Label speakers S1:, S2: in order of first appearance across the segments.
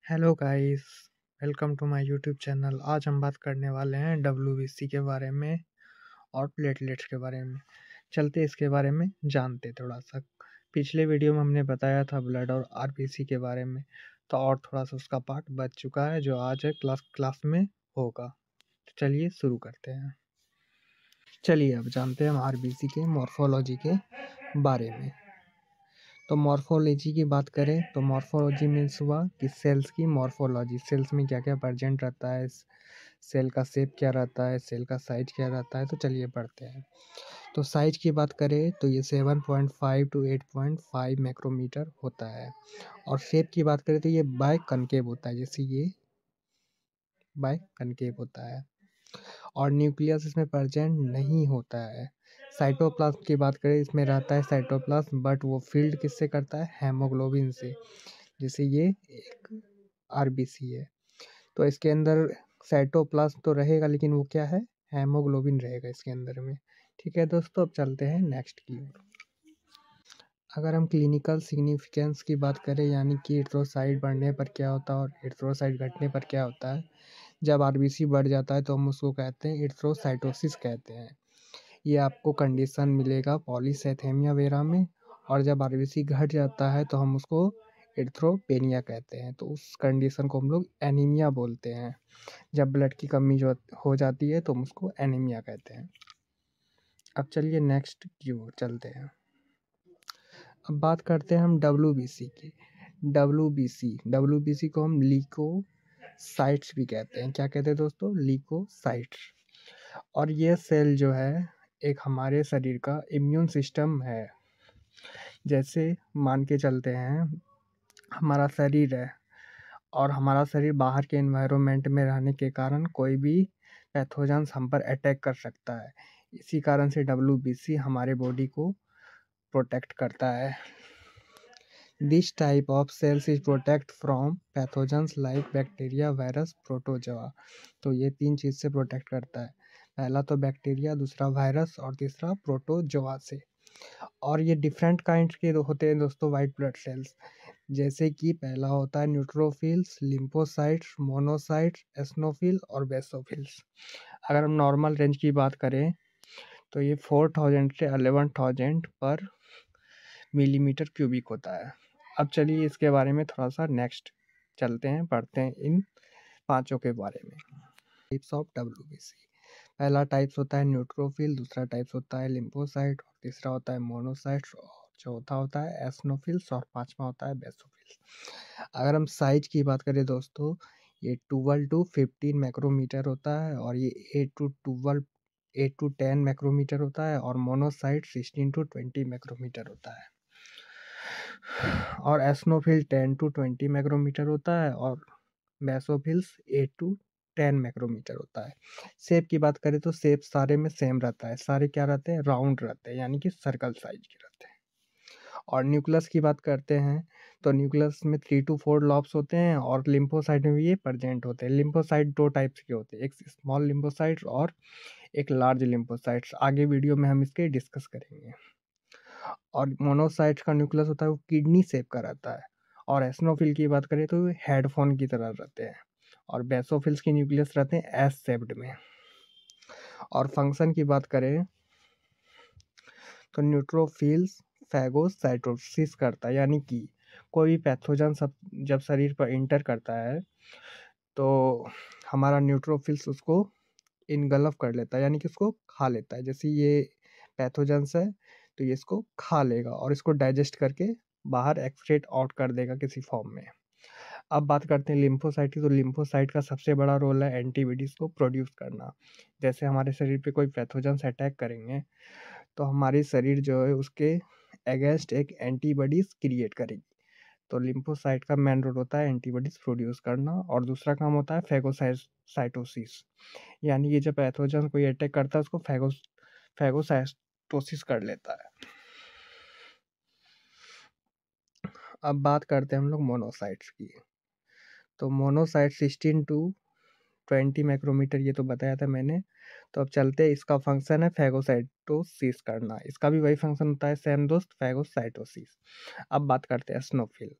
S1: Hello guys, welcome to my YouTube channel. आज हम बात करने वाले हैं डब्ल्यूबीसी के बारे में और प्लेटलेट्स के बारे में। चलते इसके बारे में जानते थोड़ा सा। पिछले वीडियो में हमने बताया था ब्लड और आरबीसी के बारे में, तो और थोड़ा सा उसका पार्ट बच चुका है जो आज है क्लास में होगा। तो चलिए शुरू करते हैं। चलिए अब जानते हैं हम आरबीसी के मॉर्फोलॉजी के बारे में। तो मॉर्फोलॉजी की बात करें तो मॉर्फोलॉजी मीन्स हुआ कि सेल्स की मॉर्फोलॉजी, सेल्स में क्या क्या प्रेजेंट रहता है, सेल का शेप क्या रहता है, सेल का साइज क्या रहता है। तो चलिए पढ़ते हैं। तो साइज की बात करें तो ये 7.5 to 8.5 माइक्रोमीटर होता है। और शेप की बात करें तो ये बाय कनकेव होता है, जैसे ये बाय कनकेव होता है। और न्यूक्लियस इसमें प्रेजेंट नहीं होता है। साइटोप्लाज्म की बात करें, इसमें रहता है साइटोप्लाज्म, बट वो फील्ड किससे करता है, हेमोग्लोबिन से। जैसे ये एक आरबीसी है तो इसके अंदर साइटोप्लाज्म तो रहेगा, लेकिन वो क्या है, हेमोग्लोबिन रहेगा इसके अंदर में। ठीक है दोस्तों, अब चलते हैं नेक्स्ट की ओर। अगर हम क्लिनिकल सिग्निफिकेंस की बात करें, यानी कि एरिथ्रोसाइट बढ़ने पर क्या होता है और एरिथ्रोसाइट घटने पर क्या होता है। जब आरबीसी बढ़ जाता है तो हम उसको कहते हैं एरिथ्रोसाइटोसिस कहते हैं। ये आपको कंडीशन मिलेगा पॉलीसाइथेमिया वेरा में। और जब आरबीसी घट जाता है तो हम उसको एरिथ्रोपेनिया कहते हैं। तो उस कंडीशन को हम लोग एनीमिया बोलते हैं। जब ब्लड की कमी जो हो जाती है तो हम उसको एनीमिया कहते हैं। अब चलिए नेक्स्ट की ओर चलते हैं। अब बात करते हैं हम डब्ल्यूबीसी की। डब्ल्यूबीसी को हम लीकोसाइट्स भी कहते हैं। क्या कहते हैं दोस्तों, लीकोसाइट्स। और ये सेल जो है एक हमारे शरीर का इम्यून सिस्टम है। जैसे मान के चलते हैं, हमारा शरीर है और हमारा शरीर बाहर के एनवायरनमेंट में रहने के कारण कोई भी पैथोजेंस हम पर अटैक कर सकता है। इसी कारण से डब्ल्यूबीसी हमारे बॉडी को प्रोटेक्ट करता है। This type of cells is protect from pathogens like bacteria, virus, protozoa. तो ये तीन चीज़ से प्रोटेक्ट करता है। पहला तो बैक्टीरिया, दूसरा वायरस और तीसरा प्रोटोजोआ से। और ये डिफरेंट काइंड के होते हैं दोस्तों वाइट ब्लड सेल्स। जैसे कि पहला होता है न्यूट्रोफिल्स, लिम्फोसाइट्स, मोनोसाइट्स, एस्नोफिल और बेसोफिल्स। अगर हम नॉर्मल रेंज की बात करें तो ये 4000 से 11,000 पर मिलीमीटर क्यूबिक होता है। अब चलिए इसके बारे में थोड़ा सा नेक्स्ट चलते हैं, पढ़ते हैं इन पांचों के बारे में। Types of WBC. पहला टाइप्स होता है न्यूट्रोफिल, दूसरा टाइप्स होता है लिम्फोसाइट, और तीसरा होता है मोनोसाइट्स, और चौथा होता है एस्नोफिल्स, और पांचवा होता है बेसोफिल्स। अगर हम साइज की बात करें दोस्तों, ये 12 to 15 माइक्रोमीटर होता है। और ये 8 to 10 माइक्रोमीटर होता है। और मोनोसाइट 16 to 20 माइक्रोमीटर होता है। और एस्नोफिल 10 to 20 माइक्रोमीटर होता है। और बेसोफिल्स 8 to 10 माइक्रोमीटर होता है। शेप की बात करें तो शेप सारे में सेम रहता है। सारे क्या रहते हैं, राउंड रहते हैं, यानी कि सर्कल साइज के रहते हैं। और न्यूक्लियस की बात करते हैं तो न्यूक्लियस में 3 to 4 लॉब्स होते हैं। और लिम्फोसाइट में भी ये प्रेजेंट होते हैं। लिम्फोसाइट दो टाइप्स के होते हैं, एक स्मॉल लिम्फोसाइट्स और एक लार्ज लिम्फोसाइट्स। आगे वीडियो में हम इसके डिस्कस करेंगे। और मोनोसाइट्स का न्यूक्लियस होता है वो किडनी शेप का रहता है। और एस्नोफिल की बात करें तो हेडफोन की तरह रहते हैं। और बेसोफिल्स की न्यूक्लियस रहते हैं एस शेप्ड में। और फंक्शन की बात करें तो न्यूट्रोफिल्स फैगोसाइटोसिस करता है, यानी कि कोई भी पैथोजन सब जब शरीर पर इंटर करता है तो हमारा न्यूट्रोफिल्स उसको इनगल्फ कर लेता है, यानी कि उसको खा लेता है। जैसे ये पैथोजेंस है तो ये इसको खा लेगा और इसको डाइजेस्ट करके बाहर एक्सक्रीट आउट कर देगा किसी फॉर्म में। अब बात करते हैं लिम्फोसाइट की। तो लिम्फोसाइट का सबसे बड़ा रोल है एंटीबॉडीज को प्रोड्यूस करना। जैसे हमारे शरीर पे कोई पैथोजेंस अटैक करेंगे तो हमारी शरीर जो है उसके अगेंस्ट एक एंटीबॉडीज क्रिएट करेगी। तो लिम्फोसाइट का मेन रोल होता है एंटीबॉडीज प्रोड्यूस करना। और दूसरा काम होता है फैगोसाइटोसिस, यानी कि जब पैथोजन कोई अटैक करता है उसको फैगोसाइटोसिस कर लेता है। अब बात करते हैं हम लोग मोनोसाइट्स की। तो मोनोसाइट 16 टू 20 माइक्रोमीटर ये तो बताया था मैंने। तो अब चलते हैं, इसका फंक्शन है फैगोसाइटोसिस करना। इसका भी वही फंक्शन होता है सेम दोस्त, फैगोसाइटोसिस। अब बात करते हैं एस्नोफिल।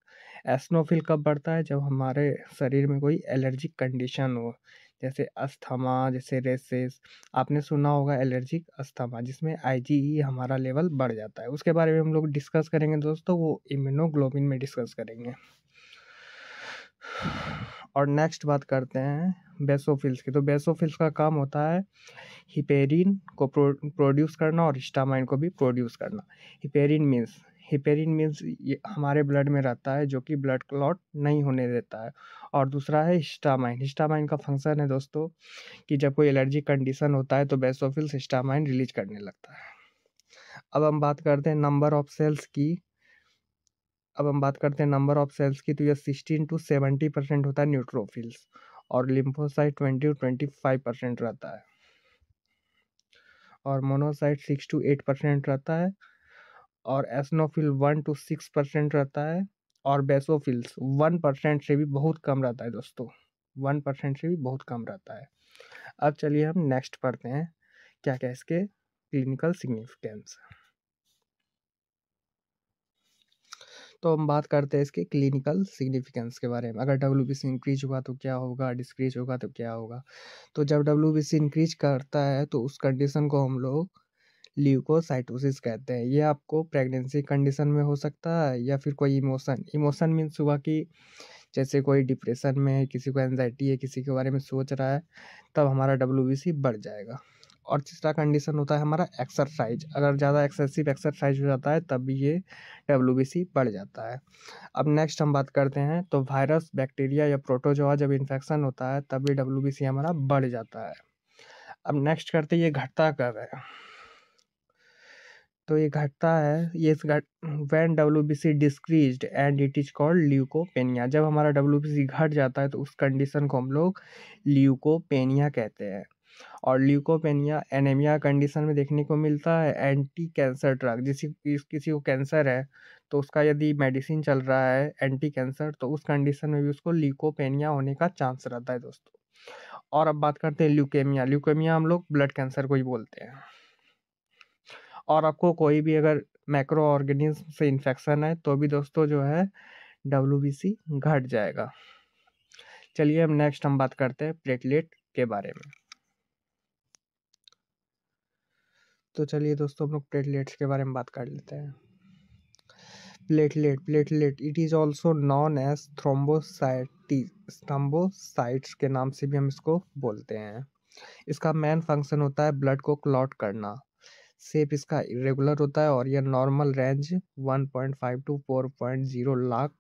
S1: एसिनोफिल कब बढ़ता है? जब हमारे शरीर में कोई एलर्जिक कंडीशन हो, जैसे अस्थमा, जैसे रेसेस। आपने सुना होगा एलर्जिक अस्थमा, जिसमें आईजीई हमारा लेवल बढ़ जाता है। उसके बारे में हम लोग डिस्कस करेंगे दोस्तों, वो इम्यूनोग्लोबिन में डिस्कस करेंगे। और नेक्स्ट बात करते हैं बेसोफिल्स की। तो बेसोफिल्स का काम होता है हिपेरिन को प्रोड्यूस करना और हिस्टामाइन को भी प्रोड्यूस करना। हिपेरिन मीन्स ये हमारे ब्लड में रहता है, जो कि ब्लड क्लॉट नहीं होने देता है। और दूसरा है हिस्टामाइन। हिस्टामाइन का फंक्शन है दोस्तों कि जब कोई एलर्जी कंडीशन होता है तो बेसोफिल्स हिस्टामाइन रिलीज करने लगता है। अब हम बात करते हैं नंबर ऑफ सेल्स की। तो ये 16 to 70% होता है न्यूट्रोफिल्स, और लिम्फोसाइट 20 to 25% रहता है, और मोनोसाइट 6 to 8% रहता है, और एसनोफिल 1 to 6% रहता है, और बेसोफिल्स 1% से भी बहुत कम रहता है दोस्तों, 1% से भी बहुत कम रहता है। अब चलिए हम नेक्स्ट पढ़ते हैं क्या क्या इसके क्लिनिकल सिग्निफिकेंस। तो हम बात करते हैं इसके क्लिनिकल सिग्निफिकेंस के बारे में। अगर डब्ल्यूबीसी इंक्रीज हुआ तो क्या होगा, डिस्क्रीज होगा तो क्या होगा। तो जब डब्ल्यूबीसी इंक्रीज करता है तो उस कंडीशन को हम लोग ल्यूकोसाइटोसिस कहते हैं। ये आपको प्रेगनेंसी कंडीशन में हो सकता है, या फिर कोई इमोशन मीन्स हुआ कि जैसे कोई डिप्रेशन में है, किसी को एंजाइटी है, किसी के बारे में सोच रहा है, तब हमारा डब्ल्यूबीसी बढ़ जाएगा। और तीसरा कंडीशन होता है हमारा एक्सरसाइज। अगर ज़्यादा एक्सेसिव एक्सरसाइज हो जाता है तब भी ये डब्ल्यूबीसी बढ़ जाता है। अब नेक्स्ट हम बात करते हैं, तो वायरस, बैक्टीरिया या प्रोटोजोआ जब इन्फेक्शन होता है तब भी डब्ल्यूबीसी हमारा बढ़ जाता है। अब नेक्स्ट करते हैं ये घटता कब है। तो ये घटता है, ये when WBC decreased and it is called leukopenia. जब हमारा डब्ल्यूबीसी घट जाता है तो उस कंडीशन को हम लोग ल्यूकोपेनिया कहते हैं। और ल्यूकोपेनिया एनीमिया कंडीशन में देखने को मिलता है। एंटी कैंसर ड्रग, किसी को कैंसर है तो उसका यदि मेडिसिन चल रहा है एंटी कैंसर, तो उस कंडीशन में भी उसको ल्यूकोपेनिया होने का चांस रहता है दोस्तों। और अब बात करते हैं ल्यूकेमिया। ल्यूकेमिया हम लोग ब्लड कैंसर को ही बोलते हैं। और आपको कोई भी अगर मैक्रो ऑर्गेनिज्म से इन्फेक्शन है तो भी दोस्तों जो है डब्ल्यूबीसी घट जाएगा। चलिए हम नेक्स्ट बात करते हैं प्लेटलेट के बारे में। तो चलिए दोस्तों हम लोग प्लेटलेट्स के बारे में बात कर लेते हैं। Platelet it is also known as thrombocytes के नाम से भी हम इसको बोलते हैं। इसका मेन फंक्शन होता है ब्लड को क्लॉट करना। शेप इसका इरेगुलर होता है और यह normal range 1.5 to 4.0 lakh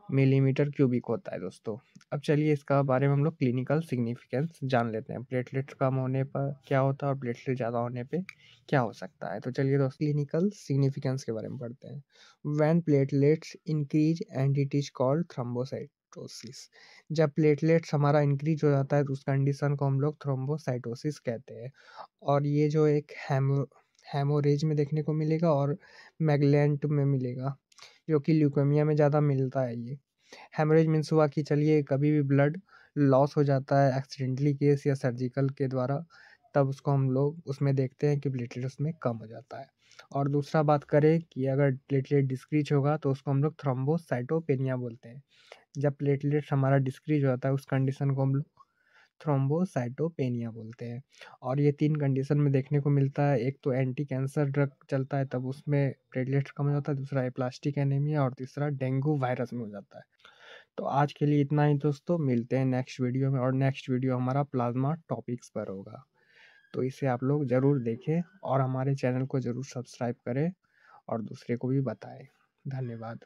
S1: millimetre cubic होता है दोस्तों। अब चलिए इसका बारे में हम लोग क्लिनिकल सिग्निफिकेंस जान लेते हैं। प्लेटलेट्स कम होने पर क्या होता है और प्लेटलेट ज़्यादा होने पे क्या हो सकता है। तो चलिए दोस्तों क्लिनिकल सिग्निफिकेंस के बारे में पढ़ते हैं। When platelets increase and it is called thrombocytosis. जब प्लेटलेट्स हमारा इंक्रीज हो जाता है तो उस कंडीशन को हम लोग थ्रोम्बोसाइटोसिस कहते हैं। और ये जो एक हेमोरेज में देखने को मिलेगा और मैगलेंट में मिलेगा, जो कि ल्यूकेमिया में ज़्यादा मिलता है। ये हेमरेज मीन्स हुआ कि चलिए कभी भी ब्लड लॉस हो जाता है एक्सीडेंटली केस या सर्जिकल के द्वारा, तब उसको हम लोग उसमें देखते हैं कि प्लेटलेट उसमें कम हो जाता है। और दूसरा बात करें कि अगर प्लेटलेट डिक्रीज होगा तो उसको हम लोग थ्रोम्बोसाइटोपेनिया बोलते हैं। जब प्लेटलेट हमारा डिक्रीज हो जाता है उस कंडीशन को हम लोग थ्रोम्बोसाइटोपेनिया बोलते हैं। और ये 3 कंडीशन में देखने को मिलता है। एक तो एंटी कैंसर ड्रग चलता है तब उसमें प्लेटलेट्स कम हो जाता है, दूसरा एप्लास्टिक एनीमिया, और तीसरा डेंगू वायरस में हो जाता है। तो आज के लिए इतना ही दोस्तों, मिलते हैं नेक्स्ट वीडियो में। और नेक्स्ट वीडियो हमारा प्लाज्मा टॉपिक्स पर होगा, तो इसे आप लोग ज़रूर देखें और हमारे चैनल को ज़रूर सब्सक्राइब करें और दूसरे को भी बताएं। धन्यवाद।